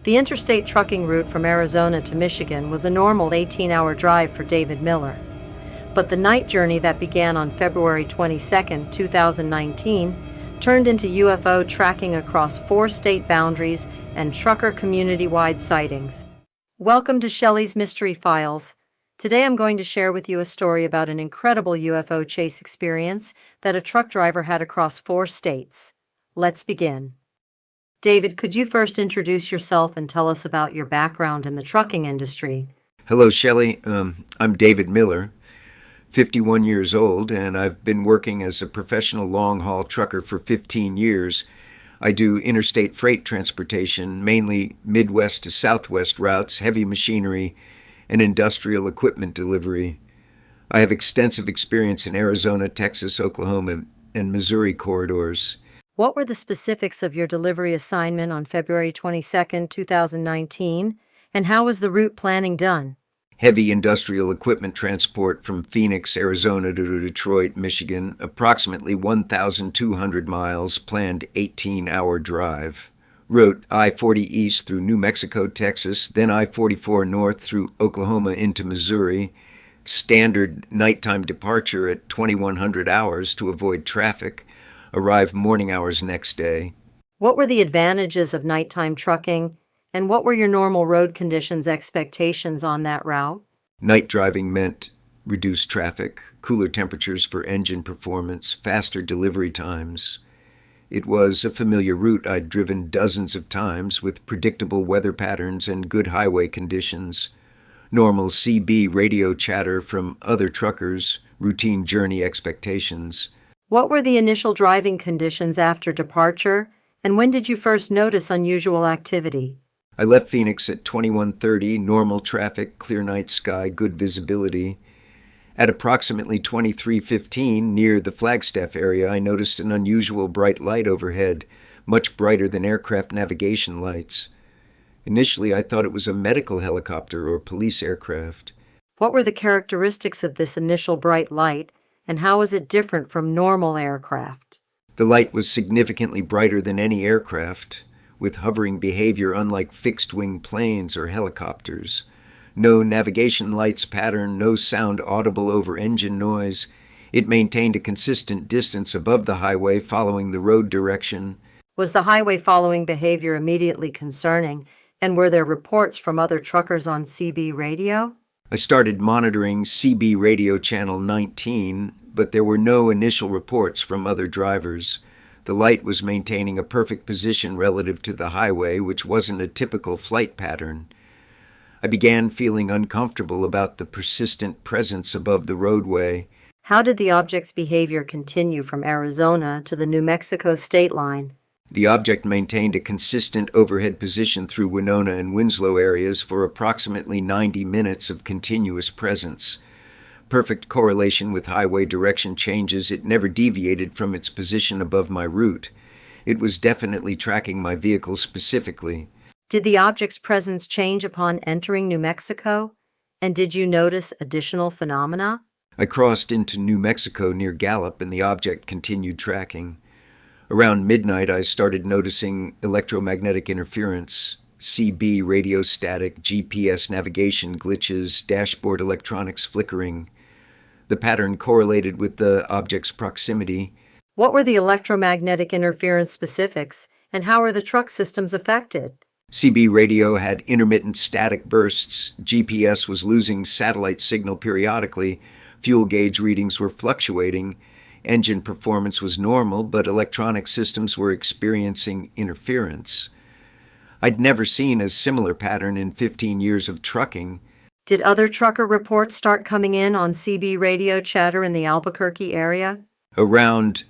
The interstate trucking route from Arizona to Michigan was a normal 18-hour drive for David Miller. But the night journey that began on February 22, 2019, turned into UFO tracking across 4 state boundaries and trucker community-wide sightings. Welcome to Shelley's Mystery Files. Today I'm going to share with you a story about an incredible UFO chase experience that a truck driver had across 4 states. Let's begin. David, could you first introduce yourself and tell us about your background in the trucking industry? Hello, Shelley. I'm David Miller, 51 years old, and I've been working as a professional long-haul trucker for 15 years. I do interstate freight transportation, mainly Midwest to Southwest routes, heavy machinery, and industrial equipment delivery. I have extensive experience in Arizona, Texas, Oklahoma, and Missouri corridors. What were the specifics of your delivery assignment on February 22, 2019, and how was the route planning done? Heavy industrial equipment transport from Phoenix, Arizona to Detroit, Michigan, approximately 1,200 miles, planned 18-hour drive. Route I-40 east through New Mexico, Texas, then I-44 north through Oklahoma into Missouri. Standard nighttime departure at 2100 hours to avoid traffic. Arrive morning hours next day. What were the advantages of nighttime trucking, and what were your normal road conditions expectations on that route? Night driving meant reduced traffic, cooler temperatures for engine performance, faster delivery times. It was a familiar route I'd driven dozens of times with predictable weather patterns and good highway conditions. Normal CB radio chatter from other truckers, routine journey expectations. What were the initial driving conditions after departure, and when did you first notice unusual activity? I left Phoenix at 21:30, normal traffic, clear night sky, good visibility. At approximately 23:15, near the Flagstaff area, I noticed an unusual bright light overhead, much brighter than aircraft navigation lights. Initially, I thought it was a medical helicopter or police aircraft. What were the characteristics of this initial bright light, and how is it different from normal aircraft? The light was significantly brighter than any aircraft, with hovering behavior unlike fixed-wing planes or helicopters. No navigation lights pattern, no sound audible over engine noise. It maintained a consistent distance above the highway following the road direction. Was the highway following behavior immediately concerning, and were there reports from other truckers on CB radio? I started monitoring CB radio channel 19, but there were no initial reports from other drivers. The light was maintaining a perfect position relative to the highway, which wasn't a typical flight pattern. I began feeling uncomfortable about the persistent presence above the roadway. How did the object's behavior continue from Arizona to the New Mexico state line? The object maintained a consistent overhead position through Winona and Winslow areas for approximately 90 minutes of continuous presence. Perfect correlation with highway direction changes, it never deviated from its position above my route. It was definitely tracking my vehicle specifically. Did the object's presence change upon entering New Mexico? And did you notice additional phenomena? I crossed into New Mexico near Gallup and the object continued tracking. Around midnight, I started noticing electromagnetic interference, CB radio static, GPS navigation glitches, dashboard electronics flickering. The pattern correlated with the object's proximity. What were the electromagnetic interference specifics, and how were the truck systems affected? CB radio had intermittent static bursts. GPS was losing satellite signal periodically. Fuel gauge readings were fluctuating. Engine performance was normal, but electronic systems were experiencing interference. I'd never seen a similar pattern in 15 years of trucking. Did other trucker reports start coming in on CB radio chatter in the Albuquerque area? Around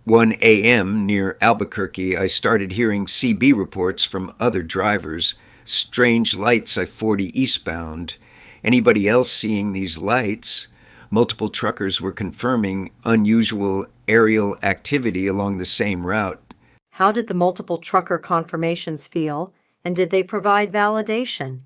1 a.m. near Albuquerque, I started hearing CB reports from other drivers. Strange lights I-40 eastbound. Anybody else seeing these lights? Multiple truckers were confirming unusual aerial activity along the same route. How did the multiple trucker confirmations feel, and did they provide validation?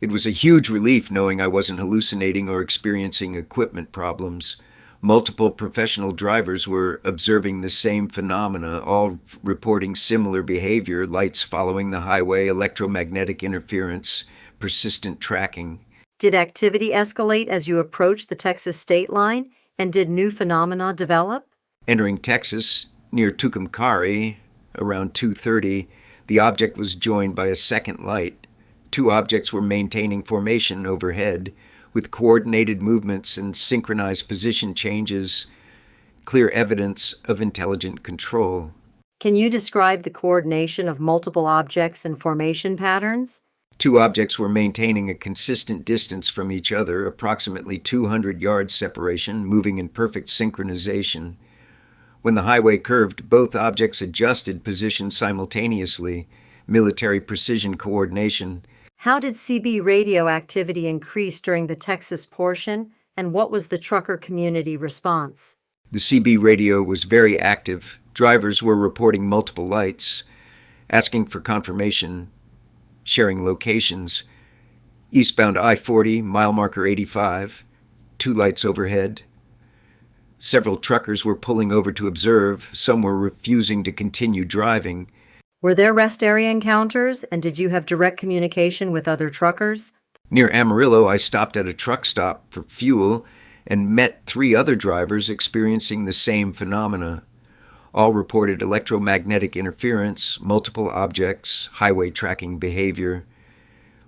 It was a huge relief knowing I wasn't hallucinating or experiencing equipment problems. Multiple professional drivers were observing the same phenomena, all reporting similar behavior: lights following the highway, electromagnetic interference, persistent tracking. Did activity escalate as you approached the Texas state line, and did new phenomena develop? Entering Texas, near Tucumcari, around 2:30, the object was joined by a second light. Two objects were maintaining formation overhead, with coordinated movements and synchronized position changes, clear evidence of intelligent control. Can you describe the coordination of multiple objects and formation patterns? Two objects were maintaining a consistent distance from each other, approximately 200 yards separation, moving in perfect synchronization. When the highway curved, both objects adjusted position simultaneously, military precision coordination. How did CB radio activity increase during the Texas portion, and what was the trucker community response? The CB radio was very active. Drivers were reporting multiple lights, asking for confirmation, sharing locations. Eastbound I-40, mile marker 85, two lights overhead. Several truckers were pulling over to observe. Some were refusing to continue driving. Were there rest area encounters, and did you have direct communication with other truckers? Near Amarillo, I stopped at a truck stop for fuel and met 3 other drivers experiencing the same phenomena. All reported electromagnetic interference, multiple objects, highway tracking behavior.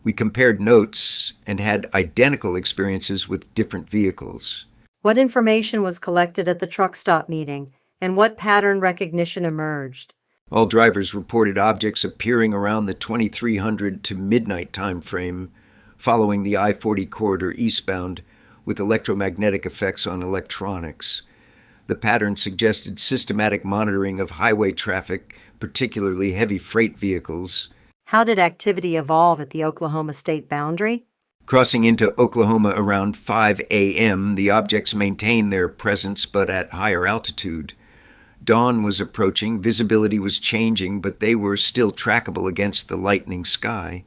We compared notes and had identical experiences with different vehicles. What information was collected at the truck stop meeting, and what pattern recognition emerged? All drivers reported objects appearing around the 2300 to midnight time frame, following the I-40 corridor eastbound, with electromagnetic effects on electronics. The pattern suggested systematic monitoring of highway traffic, particularly heavy freight vehicles. How did activity evolve at the Oklahoma state boundary? Crossing into Oklahoma around 5 a.m., the objects maintained their presence but at higher altitude. Dawn was approaching, visibility was changing, but they were still trackable against the lightening sky.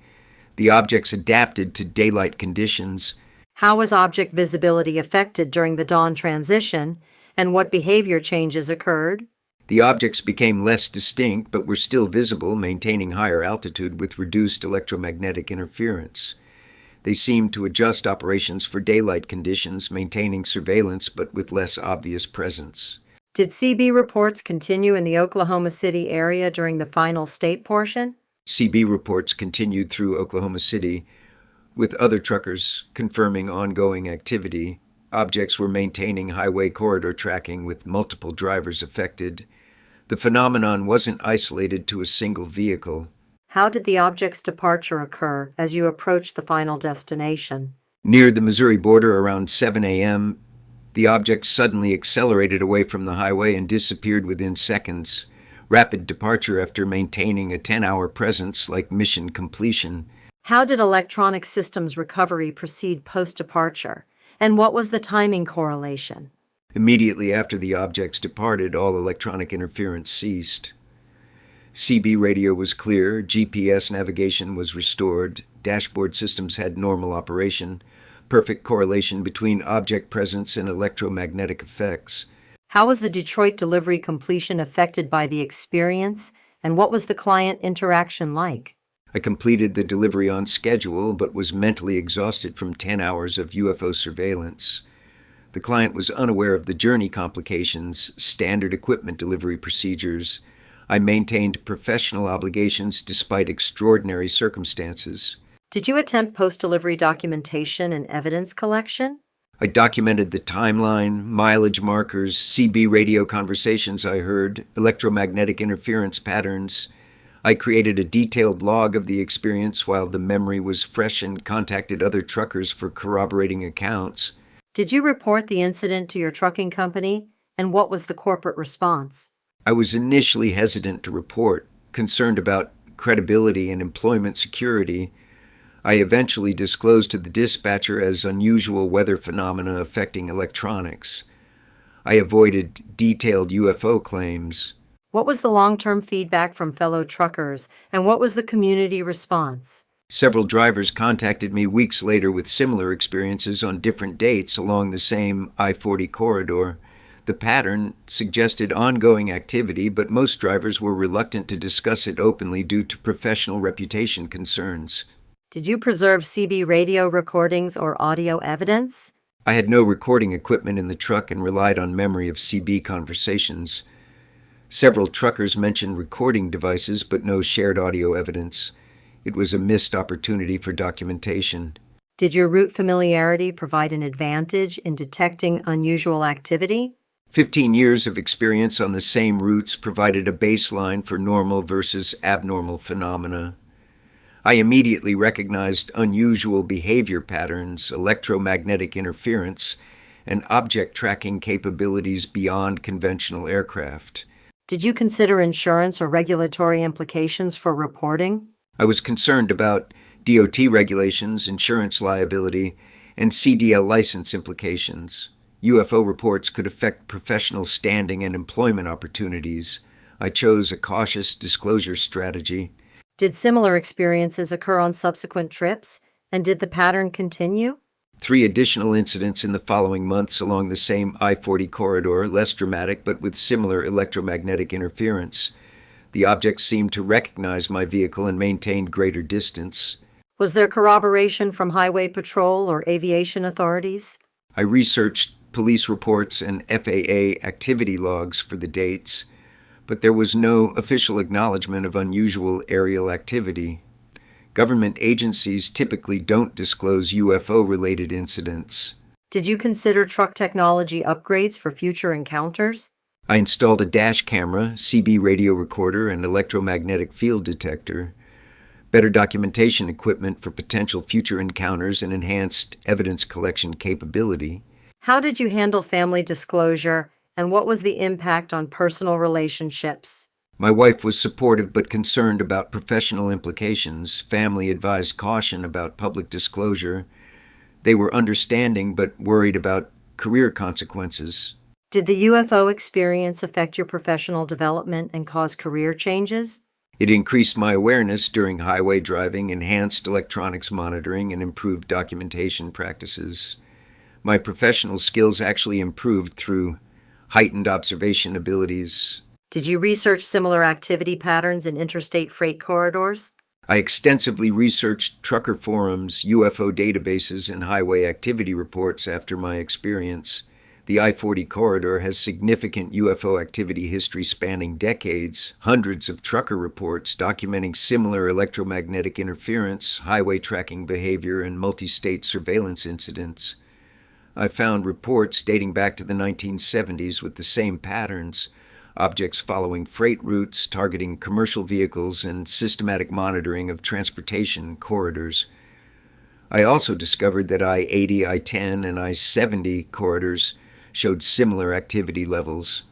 The objects adapted to daylight conditions. How was object visibility affected during the dawn transition, and what behavior changes occurred? The objects became less distinct, but were still visible, maintaining higher altitude with reduced electromagnetic interference. They seemed to adjust operations for daylight conditions, maintaining surveillance but with less obvious presence. Did CB reports continue in the Oklahoma City area during the final state portion? CB reports continued through Oklahoma City, with other truckers confirming ongoing activity. Objects were maintaining highway corridor tracking with multiple drivers affected. The phenomenon wasn't isolated to a single vehicle. How did the object's departure occur as you approached the final destination? Near the Missouri border around 7 a.m., the object suddenly accelerated away from the highway and disappeared within seconds. Rapid departure after maintaining a 10-hour presence like mission completion. How did electronic systems recovery proceed post-departure, and what was the timing correlation? Immediately after the objects departed, all electronic interference ceased. CB radio was clear, GPS navigation was restored, dashboard systems had normal operation, perfect correlation between object presence and electromagnetic effects. How was the Detroit delivery completion affected by the experience, and what was the client interaction like? I completed the delivery on schedule, but was mentally exhausted from 10 hours of UFO surveillance. The client was unaware of the journey complications, standard equipment delivery procedures. I maintained professional obligations despite extraordinary circumstances. Did you attempt post-delivery documentation and evidence collection? I documented the timeline, mileage markers, CB radio conversations I heard, electromagnetic interference patterns. I created a detailed log of the experience while the memory was fresh and contacted other truckers for corroborating accounts. Did you report the incident to your trucking company, and what was the corporate response? I was initially hesitant to report, concerned about credibility and employment security. I eventually disclosed to the dispatcher as unusual weather phenomena affecting electronics. I avoided detailed UFO claims. What was the long-term feedback from fellow truckers, and what was the community response? Several drivers contacted me weeks later with similar experiences on different dates along the same I-40 corridor. The pattern suggested ongoing activity, but most drivers were reluctant to discuss it openly due to professional reputation concerns. Did you preserve CB radio recordings or audio evidence? I had no recording equipment in the truck and relied on memory of CB conversations. Several truckers mentioned recording devices, but no shared audio evidence. It was a missed opportunity for documentation. Did your route familiarity provide an advantage in detecting unusual activity? 15 years of experience on the same routes provided a baseline for normal versus abnormal phenomena. I immediately recognized unusual behavior patterns, electromagnetic interference, and object tracking capabilities beyond conventional aircraft. Did you consider insurance or regulatory implications for reporting? I was concerned about DOT regulations, insurance liability, and CDL license implications. UFO reports could affect professional standing and employment opportunities. I chose a cautious disclosure strategy. Did similar experiences occur on subsequent trips, and did the pattern continue? 3 additional incidents in the following months along the same I-40 corridor, less dramatic but with similar electromagnetic interference. The objects seemed to recognize my vehicle and maintained greater distance. Was there corroboration from Highway Patrol or aviation authorities? I researched police reports and FAA activity logs for the dates, but there was no official acknowledgement of unusual aerial activity. Government agencies typically don't disclose UFO-related incidents. Did you consider truck technology upgrades for future encounters? I installed a dash camera, CB radio recorder, and electromagnetic field detector, better documentation equipment for potential future encounters, and enhanced evidence collection capability. How did you handle family disclosure, and what was the impact on personal relationships? My wife was supportive but concerned about professional implications. Family advised caution about public disclosure. They were understanding but worried about career consequences. Did the UFO experience affect your professional development and cause career changes? It increased my awareness during highway driving, enhanced electronics monitoring, and improved documentation practices. My professional skills actually improved through heightened observation abilities. Did you research similar activity patterns in interstate freight corridors? I extensively researched trucker forums, UFO databases, and highway activity reports after my experience. The I-40 corridor has significant UFO activity history spanning decades, hundreds of trucker reports documenting similar electromagnetic interference, highway tracking behavior, and multi-state surveillance incidents. I found reports dating back to the 1970s with the same patterns, objects following freight routes, targeting commercial vehicles, and systematic monitoring of transportation corridors. I also discovered that I-80, I-10, and I-70 corridors showed similar activity levels.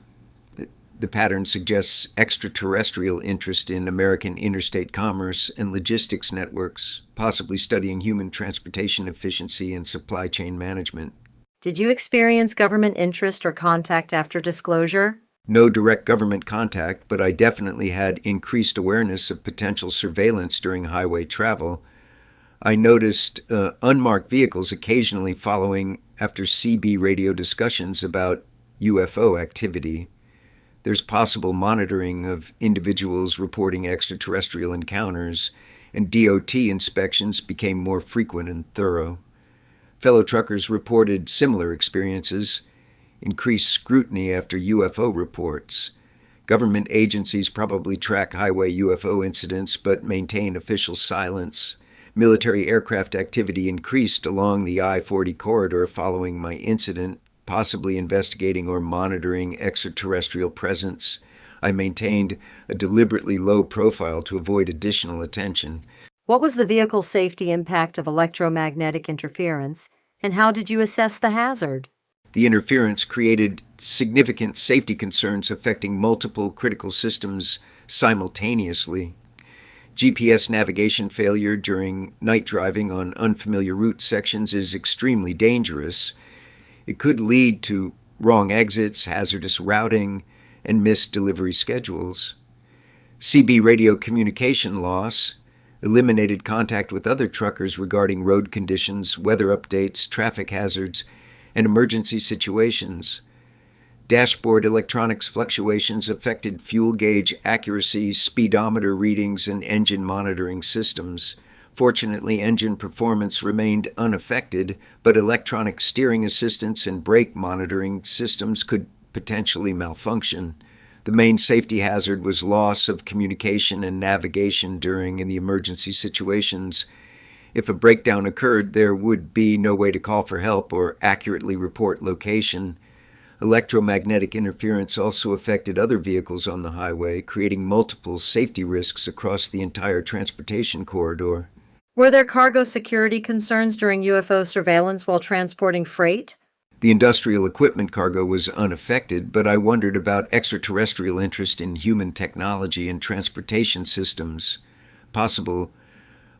The pattern suggests extraterrestrial interest in American interstate commerce and logistics networks, possibly studying human transportation efficiency and supply chain management. Did you experience government interest or contact after disclosure? No direct government contact, but I definitely had increased awareness of potential surveillance during highway travel. I noticed unmarked vehicles occasionally following after CB radio discussions about UFO activity. There's possible monitoring of individuals reporting extraterrestrial encounters, and DOT inspections became more frequent and thorough. Fellow truckers reported similar experiences, increased scrutiny after UFO reports. Government agencies probably track highway UFO incidents but maintain official silence. Military aircraft activity increased along the I-40 corridor following my incident, possibly investigating or monitoring extraterrestrial presence. I maintained a deliberately low profile to avoid additional attention. What was the vehicle safety impact of electromagnetic interference, and how did you assess the hazard? The interference created significant safety concerns affecting multiple critical systems simultaneously. GPS navigation failure during night driving on unfamiliar route sections is extremely dangerous. It could lead to wrong exits, hazardous routing, and missed delivery schedules. CB radio communication loss, eliminated contact with other truckers regarding road conditions, weather updates, traffic hazards, and emergency situations. Dashboard electronics fluctuations affected fuel gauge accuracy, speedometer readings, and engine monitoring systems. Fortunately, engine performance remained unaffected, but electronic steering assistance and brake monitoring systems could potentially malfunction. The main safety hazard was loss of communication and navigation during the emergency situations. If a breakdown occurred, there would be no way to call for help or accurately report location. Electromagnetic interference also affected other vehicles on the highway, creating multiple safety risks across the entire transportation corridor. Were there cargo security concerns during UFO surveillance while transporting freight? The industrial equipment cargo was unaffected, but I wondered about extraterrestrial interest in human technology and transportation systems, possible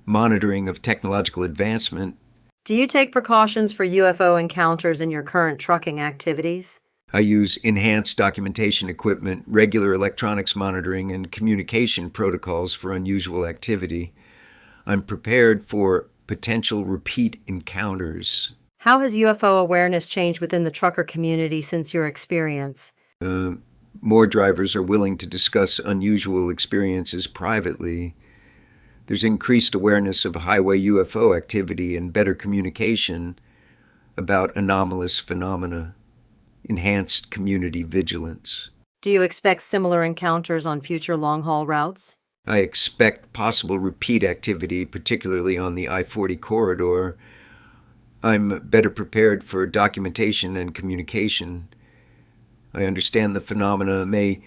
monitoring of technological advancement. Do you take precautions for UFO encounters in your current trucking activities? I use enhanced documentation equipment, regular electronics monitoring, and communication protocols for unusual activity. I'm prepared for potential repeat encounters. How has UFO awareness changed within the trucker community since your experience? More drivers are willing to discuss unusual experiences privately. There's increased awareness of highway UFO activity and better communication about anomalous phenomena, enhanced community vigilance. Do you expect similar encounters on future long-haul routes? I expect possible repeat activity, particularly on the I-40 corridor. I'm better prepared for documentation and communication. I understand the phenomena may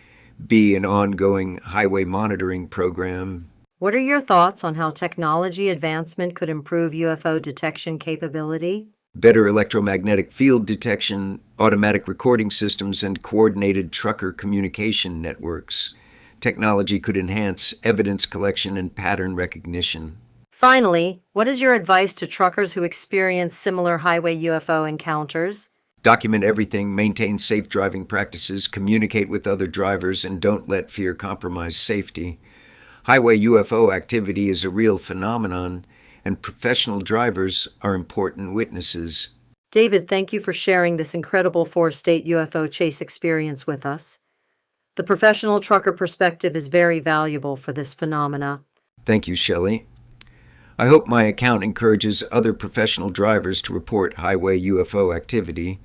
be an ongoing highway monitoring program. What are your thoughts on how technology advancement could improve UFO detection capability? Better electromagnetic field detection, automatic recording systems, and coordinated trucker communication networks. Technology could enhance evidence collection and pattern recognition. Finally, what is your advice to truckers who experience similar highway UFO encounters? Document everything, maintain safe driving practices, communicate with other drivers, and don't let fear compromise safety. Highway UFO activity is a real phenomenon, and professional drivers are important witnesses. David, thank you for sharing this incredible four-state UFO chase experience with us. The professional trucker perspective is very valuable for this phenomena. Thank you, Shelley. I hope my account encourages other professional drivers to report highway UFO activity.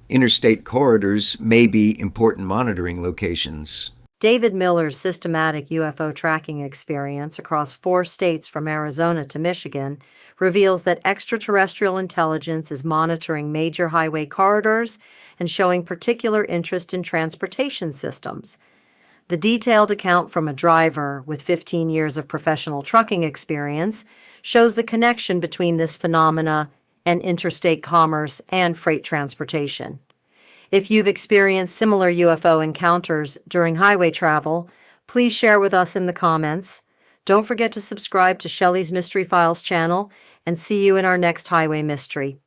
Interstate corridors may be important monitoring locations. David Miller's systematic UFO tracking experience across 4 states from Arizona to Michigan reveals that extraterrestrial intelligence is monitoring major highway corridors and showing particular interest in transportation systems. The detailed account from a driver with 15 years of professional trucking experience shows the connection between this phenomena and interstate commerce and freight transportation. If you've experienced similar UFO encounters during highway travel, please share with us in the comments. Don't forget to subscribe to Shelley's Mystery Files channel, and see you in our next highway mystery.